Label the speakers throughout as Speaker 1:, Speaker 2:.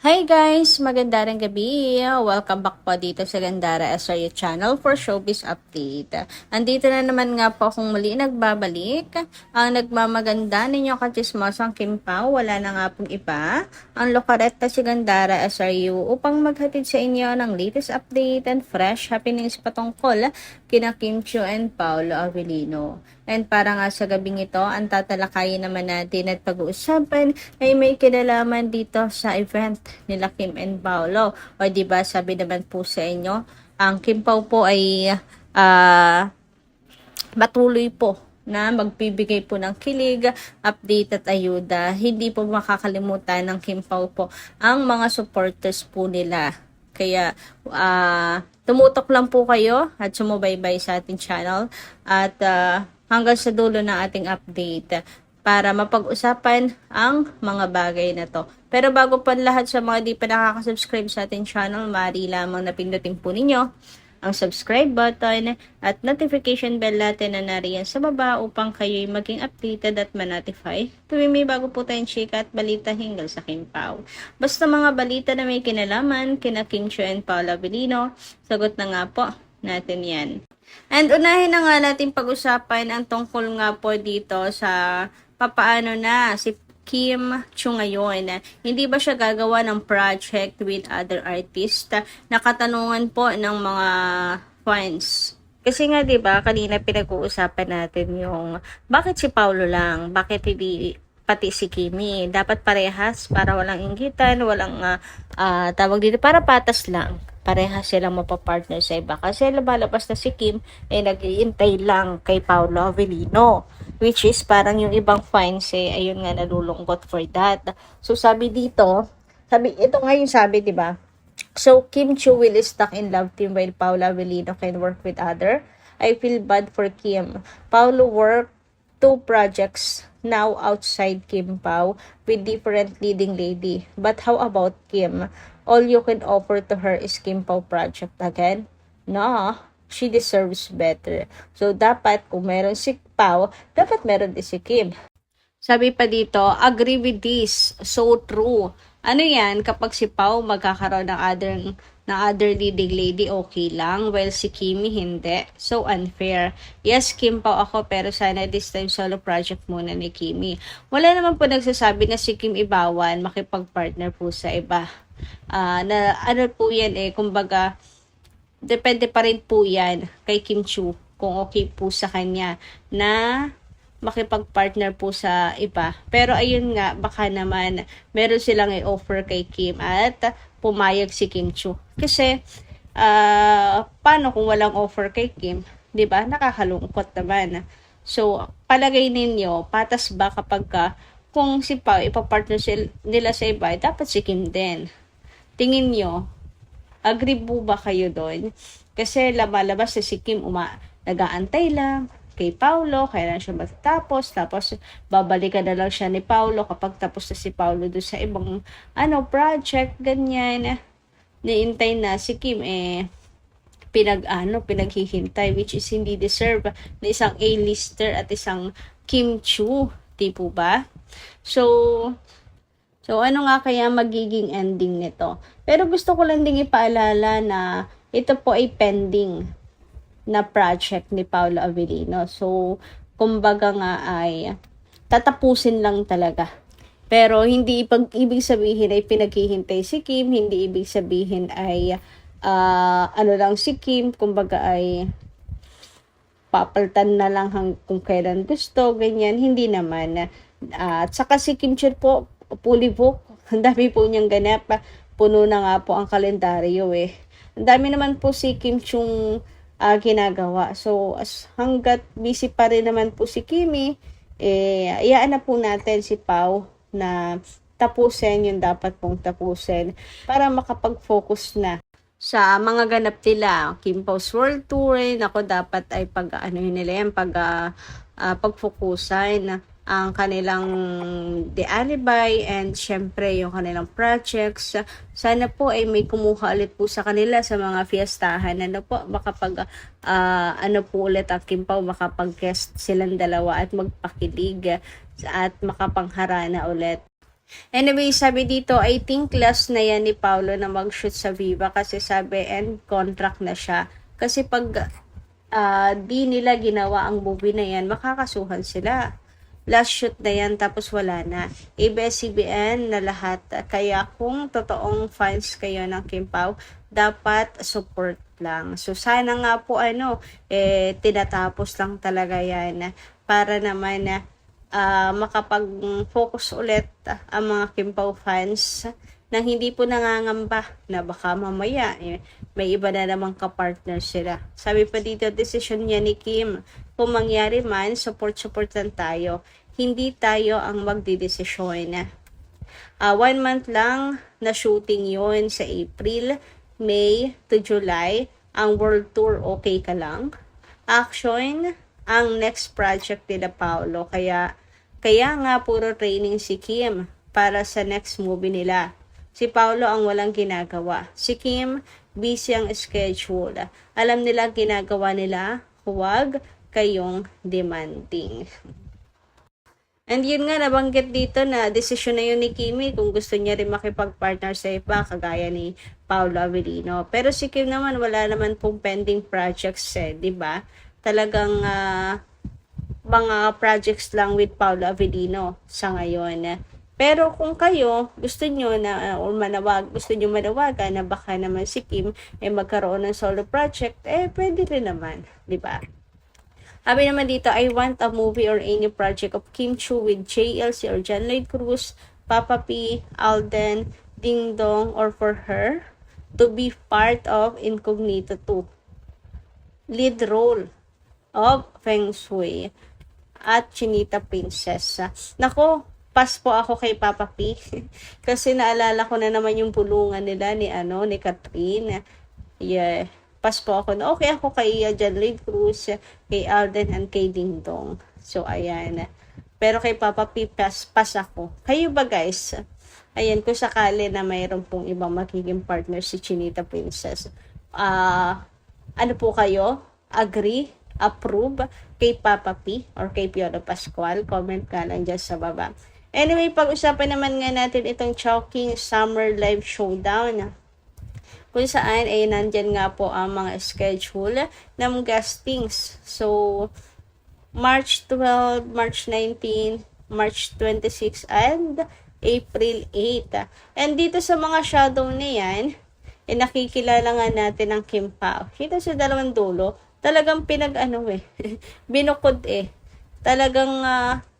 Speaker 1: Hi guys! Magandang gabi! Welcome back po dito sa Gandara SRU channel for showbiz update. Andito na naman nga po akong muli nagbabalik. Ang nagmamaganda ninyo kachismosang Kim Pao, wala na nga pong iba. Ang lokareta si Gandara SRU upang maghatid sa inyo ng latest update and fresh happenings patungkol kina Kim Chiu and Paolo Avellino. And para nga sa gabing ito, ang tatalakayin naman natin at pag-uusapan ay may kinalaman dito sa event nila Kim and Paolo. O diba, sabi naman po sa inyo, ang Kim Pao po ay patuloy po na magbibigay po ng kilig, update at ayuda. Hindi po makakalimutan ng Kim Pao po ang mga supporters po nila. Kaya tumutok lang po kayo at sumubaybay sa ating channel at hanggang sa dulo ng ating update para mapag-usapan ang mga bagay na to. Pero bago pa lahat, sa mga di pa nakaka-subscribe sa ating channel, maaari lamang napindutin po ninyo ang subscribe button at notification bell natin na nariyan sa baba upang kayo'y maging updated at ma-notify tuwing may bago po tayong chika at balita hinggil sa Kim Pao. Basta mga balita na may kinalaman kina Kim Chiu and Paolo Avellino, sagot na nga po natin yan. And unahin na nga natin pag-usapan ang tungkol nga po dito sa papaano na si Kim Chiu ngayon. Hindi ba siya gagawa ng project with other artists? Nakatanungan po ng mga fans. Kasi nga 'di ba kanina pinag-uusapan natin yung bakit si Paolo lang, bakit hindi pati si Kimi. Dapat parehas para walang inggitan, walang tawag dito, para patas lang. Parehas silang mapapartner sa iba. Kasi lumalabas na si Kim ay nag-iintay lang kay Paolo Avellino. Which is parang yung ibang fans ayun nga, nalulungkot for that. So sabi dito, ito nga yung sabi, di ba? So Kim Chiu will stuck in love team while Paolo Avellino can work with other. I feel bad for Kim. Paolo worked 2 projects now outside Kim Pao with different leading lady. But how about Kim? All you can offer to her is Kim Pao project again? No, she deserves better. So, dapat kung meron si Pao, dapat meron din si Kim. Sabi pa dito, agree with this. So true. Ano yan, kapag si Pao magkakaroon ng other leading lady, okay lang. Well, si Kimi, hindi. So unfair. Yes, Kim Pao ako, pero sana this time solo project muna ni Kimi. Wala naman po nagsasabi na si Kim ibawan, makipag-partner po sa iba. Na ano po yan kumbaga, depende pa rin po yan kay Kim Chiu kung okay po sa kanya na makipag-partner po sa iba. Pero ayun nga, baka naman meron silang i-offer kay Kim at pumayag si Kim Chiu. Kasi paano kung walang offer kay Kim? 'Di ba? Nakakalungkot naman. So, palagay ninyo, patas ba kapag kung si Pao ipapartner nila sa iba, dapat si Kim din. Tingin nyo, agree po ba kayo doon? Kasi lumalabas si Kim nag-aantay lang kay Paolo, kailan siya matatapos, tapos babalikan na lang siya ni Paolo kapag tapos na si Paolo doon sa ibang project, ganyan. Niintay na si Kim pinaghihintay, which is hindi deserve na isang A-lister at isang Kim Chiu, di po ba? So ano nga kaya magiging ending nito? Pero gusto ko lang ding ipaalala na ito po ay pending na project ni Paolo Avellino. So, kumbaga nga ay tatapusin lang talaga. Pero hindi ibig sabihin ay pinaghihintay si Kim, hindi ibig sabihin ay lang si Kim, kumbaga ay papaltan na lang kung kailan gusto, ganyan. Hindi naman. At saka si Kim Chiu po, fully booked. Ang dami po niyang ganap. Puno na nga po ang kalendaryo Ang dami naman po si Kim Chiu ginagawa. So, hanggat busy pa rin naman po si Kimi, iyaan na po natin si Pao na tapusin yung dapat pong tapusin para makapag-focus na sa mga ganap nila. Kim Pao's World Tour, ako dapat ay pag-focusan ang kanilang The Alibi and syempre yung kanilang projects. Sana po ay may kumuha ulit po sa kanila sa mga fiestahan. Makapag po ulit ang Kim Pao, makapag-guest silang dalawa at magpakilig at makapangharana ulit.
Speaker 2: Anyway, sabi dito, I think last na yan ni Paolo na mag-shoot sa Viva kasi sabi end contract na siya. Kasi pag di nila ginawa ang movie na yan, makakasuhan sila. Last shoot na yan, tapos wala na. ABS-CBN na lahat. Kaya kung totoong fans kayo ng Kim Pao, dapat support lang. So sana nga po tinatapos lang talaga yan para naman makapag-focus ulit ang mga Kim Pao fans nang hindi po nangangamba na baka mamaya may iba na namang kapartner sila. Sabi pa dito, decision niya ni Kim. Kung mangyari man, support-supportan tayo. Hindi tayo ang magdidesisyon. 1 month lang na shooting yon sa April, May to July. Ang world tour, okay ka lang. Action, ang next project nila Paolo. Kaya nga puro training si Kim para sa next movie nila. Si Paolo ang walang ginagawa. Si Kim, busy ang schedule. Alam nila ginagawa nila, huwag kayong demanding. And yun nga, nabanggit dito na desisyon na yun ni Kimi kung gusto niya rin makipag-partner sa iba, kagaya ni Paolo Avellino. Pero si Kim naman, wala naman pong pending projects di ba? Talagang mga projects lang with Paolo Avellino sa ngayon. Pero kung kayo gusto nyo na gusto nyo manawagan na baka naman si Kim magkaroon ng solo project, pwede rin naman, di ba? Sabi naman dito, I want a movie or any project of Kim Chiu with JLC or John Lloyd Cruz, Papa P, Alden, Ding Dong, or for her to be part of Incognito 2. Lead role of Feng Shui at Chinita Princess. Nako, pass po ako kay Papa P. Kasi naalala ko na naman yung pulungan nila ni Catherine. Yeah. Pass po ako na okay ako kay John Lloyd Cruz, kay Alden, and kay Ding Dong. So, ayan. Pero kay Papa P, pass ako. Kayo ba guys? Ayan, kung sakali na mayroon pong ibang magiging partner si Chinita Princess. Ano po kayo? Agree? Approve? Kay Papa P or kay Piolo Pascual? Comment ka lang dyan sa baba. Anyway, pag-usapan naman nga natin itong Chowking Summer Live Showdown. Kung saan nandyan nga po ang mga schedule ng guestings. So, March 12, March 19, March 26, and April 8. And dito sa mga shadow na yan, nakikilala nga natin ang Kim Pao. Kita sa dalawang dulo, talagang binukod Talagang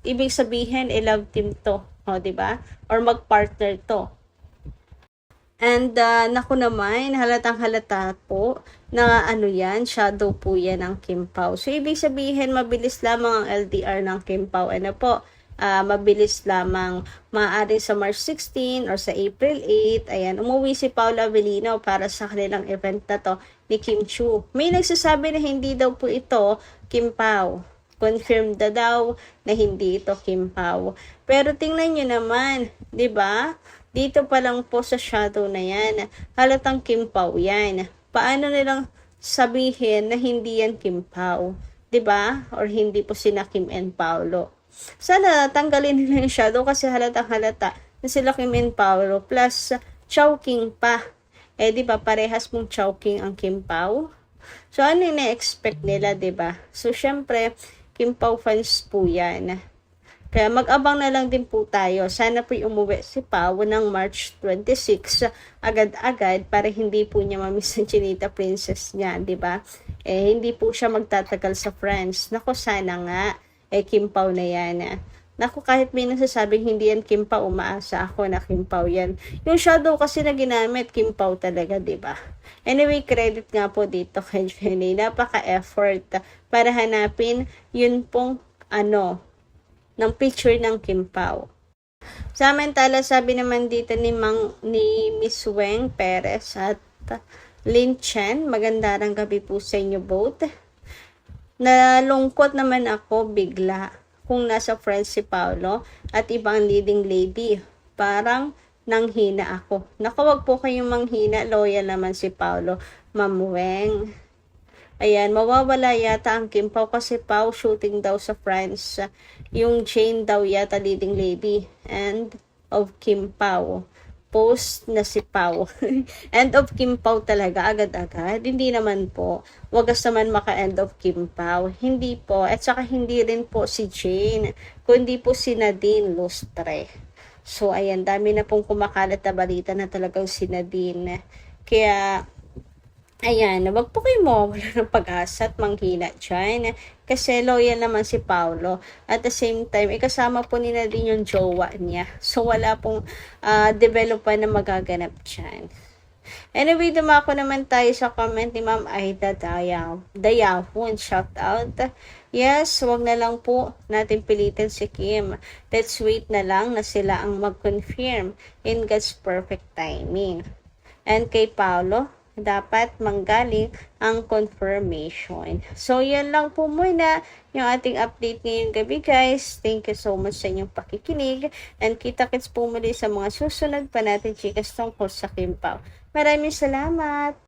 Speaker 2: ibig sabihin, love team to. Diba? Or mag-partner to. And naku naman, halatang halata po na shadow po yan ng Kim Pao. So, ibig sabihin, mabilis lamang ang LDR ng Kim Pao. Mabilis lamang maaari sa March 16 or sa April 8. Ayan, umuwi si Paolo Avellino para sa kanilang event na to ni Kim Chiu. May nagsasabi na hindi daw po ito Kim Pao. Confirmed daw na hindi ito Kim Pao. Pero tingnan nyo naman, di ba? Dito pa lang po sa shadow na yan, halatang Kim Pao yan. Paano nilang sabihin na hindi yan Kim Pao? Diba? Or hindi po sina Kim and Paolo. Sana tanggalin nila yung shadow kasi halatang halata na sila Kim and Paolo plus Chowking pa. Diba parehas mong Chowking ang Kim Pao? So ano yung na-expect nila, diba? So syempre, Kim Pao fans po yan. Kaya mag-abang na lang din po tayo. Sana po umuwi si Pao ng March 26 agad-agad para hindi po niya mamiss ang Chinita Princess niya, di ba? Hindi po siya magtatagal sa France. Nako, sana nga Kim Pao na yan. Nako, kahit may nasasabing hindi yan Kim Pao, umaasa ako na Kim Pao yan. Yung shadow kasi na ginamit, Kim Pao talaga, di ba? Anyway, credit nga po dito kay Jenny. Napaka-effort para hanapin yun pong ng picture ng Kim Pao. Samantala, sabi naman dito ni Miss Weng Perez at Lin Chen, magandang gabi po sa inyo both. Nalungkot naman ako bigla kung nasa friends si Paolo at ibang leading lady. Parang nanghina ako. Naku, wag po kayong manghina, loyal naman si Paolo. Ma'am Weng. Ayan, mawawala yata ang Kim Pao kasi Pao shooting daw sa France. Yung Jane daw yata leading lady. And of Kim Pao. Post na si Pao. End of Kim Pao talaga, agad-agad. Hindi naman po. Wagas naman maka-end of Kim Pao. Hindi po. At saka hindi rin po si Jane, kundi po si Nadine Lustre. So, ayan, dami na pong kumakalat na balita na talagang si Nadine. Kaya, ayan, wag po kayo mawawala ng pag-asa at manghina dyan. Kasi loyal naman si Paolo. At the same time, ikasama po nila din yung jowa niya. So, wala pong developan na magaganap dyan. Anyway, dumako naman tayo sa comment ni Ma'am Aida Dayahun. Shout out. Yes, wag na lang po natin pilitin si Kim. Let's wait na lang na sila ang mag-confirm in God's perfect timing. And kay Paolo, dapat manggaling ang confirmation. So, yan lang po muna yung ating update ngayong gabi, guys. Thank you so much sa inyong pakikinig. And kita-kits po muli sa mga susunod pa natin chikas tungkol sa Kim Pao. Maraming salamat!